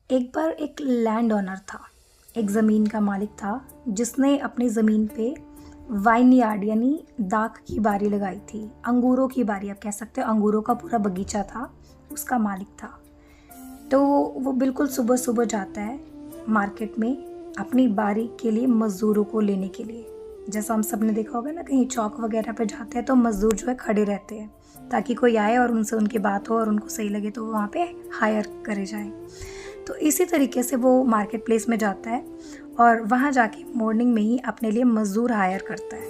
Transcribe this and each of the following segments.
एक बार एक land owner था, एक ज़मीन का मालिक था जिसने अपनी ज़मीन पे वाइन यार्ड यानी दाख की बारी लगाई थी। अंगूरों की बारी आप कह सकते हो, अंगूरों का पूरा बगीचा था, उसका मालिक था। तो वो बिल्कुल सुबह सुबह जाता है मार्केट में अपनी बारी के लिए मज़दूरों को लेने के लिए। जैसा हम सब ने देखा होगा ना, कहीं चौक वगैरह पे जाते हैं तो मज़दूर जो है खड़े रहते हैं ताकि कोई आए और उनसे उनकी बात हो और उनको सही लगे तो वो वहाँ पे हायर करे जाए। तो इसी तरीके से वो मार्केट प्लेस में जाता है और वहाँ जाके मॉर्निंग में ही अपने लिए मज़दूर हायर करता है,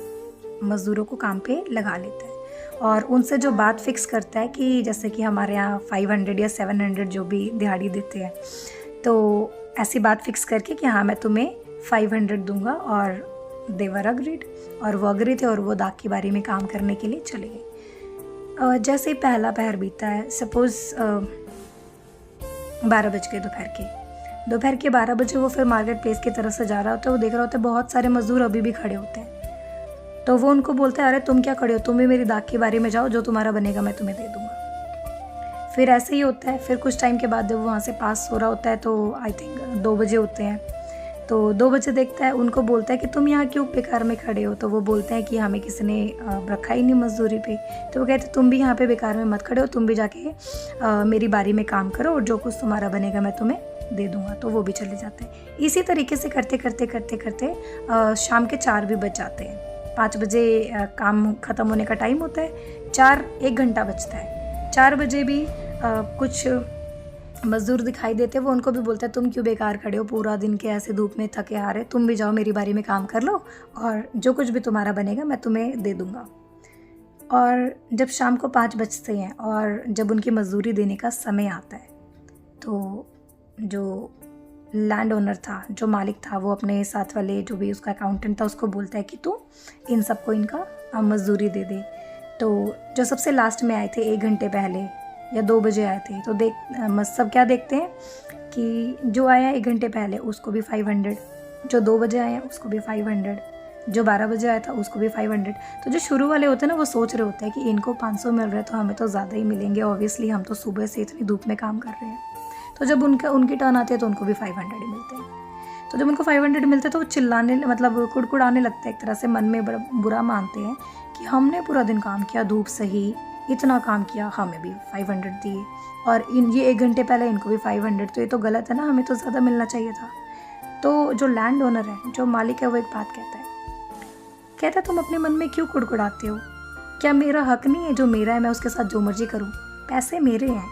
मज़दूरों को काम पे लगा लेता है और उनसे जो बात फिक्स करता है कि जैसे कि हमारे यहाँ 500 या 700 जो भी दिहाड़ी देते हैं, तो ऐसी बात फिक्स करके कि हाँ मैं तुम्हें 500 दूंगा। और देवर अग्रीड, और वो अग्री थे और वो दाग की बारी में काम करने के लिए चले गए। जैसे ही पहला पहर बीता है, सपोज़ 12 बज गए दोपहर के 12 बजे वो फिर मार्केट प्लेस की तरफ से जा रहा होता है। वो देख रहा होता है बहुत सारे मज़दूर अभी भी खड़े होते हैं। तो वो उनको बोलता है, अरे तुम क्या खड़े हो, तुम भी मेरी दाग की बारी में जाओ, जो तुम्हारा बनेगा मैं तुम्हें दे दूंगा। फिर ऐसे ही होता है। फिर कुछ टाइम के बाद जब वो वहाँ से पास हो रहा होता है तो आई थिंक 2 बजे होते हैं। तो 2 बजे देखता है, उनको बोलता है कि तुम यहाँ क्यों बेकार में खड़े हो। तो वो बोलते हैं कि हमें किसी ने रखा ही नहीं मजदूरी पे। तो वो कहते हैं तुम भी यहाँ पे बेकार में मत खड़े हो, तुम भी जाके मेरी बारी में काम करो और जो कुछ तुम्हारा बनेगा मैं तुम्हें दे दूंगा। तो वो भी चले जाते हैं। इसी तरीके से करते करते शाम के 4 भी बज जाते हैं। 5 बजे काम ख़त्म होने का टाइम होता है, 1 घंटा बचता है। 4 बजे भी कुछ मज़दूर दिखाई देते, वो उनको भी बोलता है तुम क्यों बेकार खड़े हो, पूरा दिन के ऐसे धूप में थके हारे, तुम भी जाओ मेरी बारी में काम कर लो और जो कुछ भी तुम्हारा बनेगा मैं तुम्हें दे दूंगा। और जब शाम को 5 बजते हैं और जब उनकी मजदूरी देने का समय आता है तो जो लैंड ओनर था, जो मालिक था, वो अपने साथ वाले जो भी उसका अकाउंटेंट था उसको बोलता है कि तू इन सबको इनका मजदूरी दे दे। तो जो सबसे लास्ट में आए थे 1 घंटे पहले या 2 बजे आए थे, तो सब क्या देखते हैं कि जो आया 1 घंटे पहले उसको भी 500, जो 2 बजे आया उसको भी 500, जो 12 बजे आया था उसको भी 500। तो जो शुरू वाले होते हैं ना, वो सोच रहे होते हैं कि इनको 500 मिल रहा है तो हमें तो ज़्यादा ही मिलेंगे, ऑब्वियसली हम तो सुबह से इतनी धूप में काम कर रहे हैं। तो जब उनकी टर्न आती है तो उनको भी 500 ही मिलते हैं। तो जब उनको 500 मिलते हैं तो वो चिल्लाने, मतलब कुड़कुड़ाने लगते हैं, एक तरह से मन में बड़ा बुरा मानते हैं कि हमने पूरा दिन काम किया, धूप सही, इतना काम किया, हमें भी 500 दिए और ये 1 घंटे पहले इनको भी 500, तो ये तो गलत है ना, हमें तो ज़्यादा मिलना चाहिए था। तो जो लैंड ओनर है, जो मालिक है, वो एक बात कहता है तुम अपने मन में क्यों कुड़कुड़ाते हो, क्या मेरा हक नहीं है, जो मेरा है मैं उसके साथ जो मर्जी करूँ, पैसे मेरे हैं,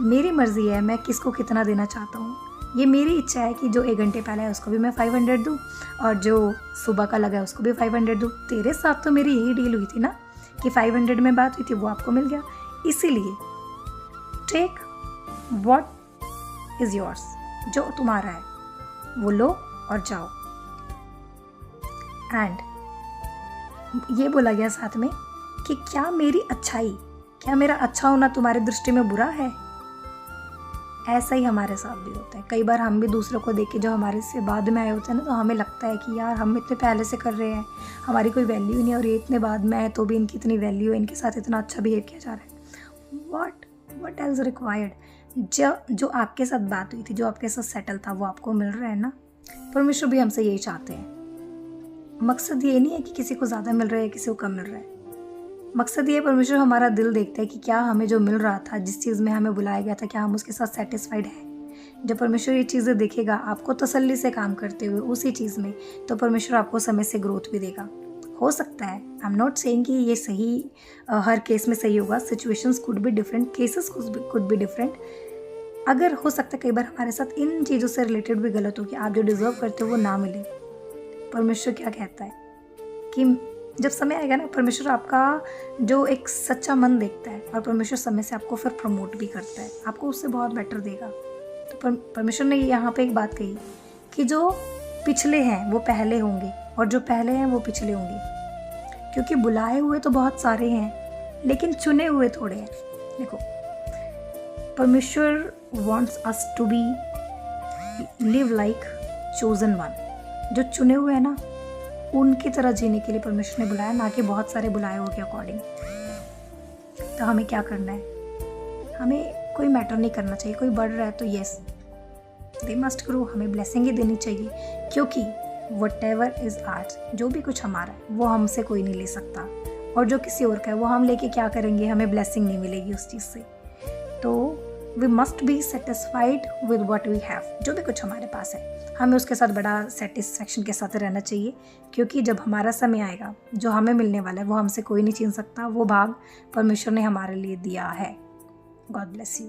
मेरी मर्जी है मैं किसको कितना देना चाहता हूँ, ये मेरी इच्छा है कि जो 1 घंटे पहले है उसको भी मैं 500 दूँ और जो सुबह का लगा है उसको भी 500 दूँ। तेरे साथ तो मेरी यही डील हुई थी ना कि 500 में बात हुई थी, वो आपको मिल गया, इसीलिए टेक व्हाट इज़ योर्स, जो तुम्हारा है वो लो और जाओ। एंड ये बोला गया साथ में कि क्या मेरी अच्छाई, क्या मेरा अच्छा होना तुम्हारी दृष्टि में बुरा है। ऐसा ही हमारे साथ भी होता है। कई बार हम भी दूसरों को देख के, जो हमारे से बाद में आए होते हैं ना, तो हमें लगता है कि यार हम इतने पहले से कर रहे हैं, हमारी कोई वैल्यू नहीं है और ये इतने बाद में आए तो भी इनकी इतनी वैल्यू है, इनके साथ इतना अच्छा बिहेव किया जा रहा है। What else required. जो आपके साथ बात हुई थी, जो आपके साथ सेटल था, वो आपको मिल रहा है ना। परमेश्वर भी हमसे यही चाहते हैं। मकसद ये नहीं है कि किसी को ज़्यादा मिल रहा है, किसी को कम मिल रहा है। मकसद ये, परमेश्वर हमारा दिल देखता है कि क्या हमें जो मिल रहा था, जिस चीज़ में हमें बुलाया गया था, क्या हम उसके साथ सेटिस्फाइड हैं। जब परमेश्वर ये चीज़ें देखेगा आपको तसल्ली से काम करते हुए उसी चीज़ में, तो परमेश्वर आपको समय से ग्रोथ भी देगा। हो सकता है, आई एम नॉट सेइंग कि ये सही हर केस में सही होगा, situations could be different, cases could be different. अगर हो सकता है कई बार हमारे साथ इन चीज़ों से रिलेटेड भी गलत हो कि आप जो डिज़र्व करते हो वो ना मिले। परमेश्वर क्या कहता है कि जब समय आएगा ना, परमेश्वर आपका जो एक सच्चा मन देखता है और परमेश्वर समय से आपको फिर प्रमोट भी करता है, आपको उससे बहुत बेटर देगा। तो परमेश्वर ने यहाँ पे एक बात कही कि जो पिछले हैं वो पहले होंगे और जो पहले हैं वो पिछले होंगे, क्योंकि बुलाए हुए तो बहुत सारे हैं लेकिन चुने हुए थोड़े हैं। देखो, परमेश्वर wants us to be live like chosen one. जो चुने हुए हैं ना, उनकी तरह जीने के लिए परमेश्वर ने बुलाया, ना कि बहुत सारे बुलाए हो के अकॉर्डिंग। तो हमें क्या करना है, हमें कोई मैटर नहीं करना चाहिए। कोई बढ़ रहा है तो यस, दे मस्ट ग्रो, हमें ब्लेसिंग ही देनी चाहिए, क्योंकि whatever is ours, जो भी कुछ हमारा है वो हमसे कोई नहीं ले सकता, और जो किसी और का है वो हम लेके क्या करेंगे, हमें ब्लेसिंग नहीं मिलेगी उस चीज़ से। तो we must be satisfied with what we have, जो भी कुछ हमारे पास है हमें उसके साथ बड़ा सेटिस्फेक्शन के साथ रहना चाहिए, क्योंकि जब हमारा समय आएगा जो हमें मिलने वाला है वो हमसे कोई नहीं छीन सकता, वो भाग परमेश्वर ने हमारे लिए दिया है। God bless you.